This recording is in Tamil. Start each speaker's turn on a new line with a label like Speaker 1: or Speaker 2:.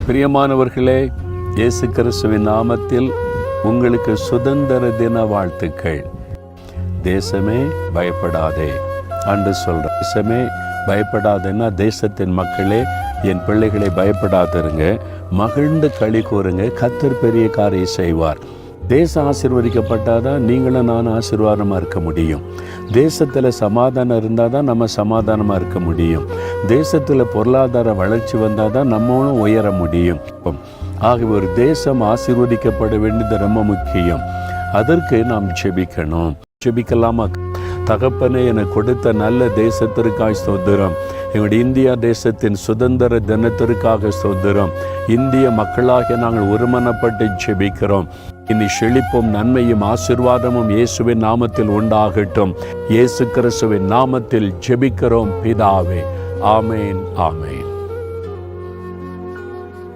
Speaker 1: பிரியமானவர்களே, இயேசு கிறிஸ்துவின் நாமத்தில் உங்களுக்கு சுதந்திர தின வாழ்த்துக்கள். தேசமே பயப்படாதே அன்று சொல்ற. தேசமே பயப்படாதேன்னா, தேசத்தின் மக்களே, என் பிள்ளைகளை பயப்படாதிருங்க, மகிழ்ந்து களி கூறுங்க, கர்த்தர் பெரிய காரியம் செய்வார். தேசம் ஆசீர்வதிக்கப்பட்டாதான் நீங்களும் நானும் ஆசீர்வாதமாக இருக்க முடியும். தேசத்தில் சமாதானம் இருந்தால் தான் நம்ம சமாதானமாக இருக்க முடியும். தேசத்தில் பொருளாதார வளர்ச்சி வந்தால் தான் நம்மளும் உயர முடியும். ஆகவே ஒரு தேசம் ஆசீர்வதிக்கப்பட வேண்டியது ரொம்ப முக்கியம். அதற்கு நாம் ஜெபிக்கணும். ஜெபிக்கலாமா? தகப்பனே, எனக்கு கொடுத்த நல்ல தேசத்திற்காக ஸ்தோத்திரம். எங்களுடைய இந்தியா தேசத்தின் சுதந்திர தினத்திற்காக ஸ்தோத்திரம். இந்திய மக்களாக நாங்கள் ஒருமனப்பட்டு ஜெபிக்கிறோம். இனி செழிப்பும் நன்மையும் ஆசீர்வாதமும் இயேசுவின் நாமத்தில் உண்டாகட்டும். இயேசு கிறிஸ்துவின் நாமத்தில் ஜெபிக்கிறோம் பிதாவே. ஆமேன், ஆமேன்.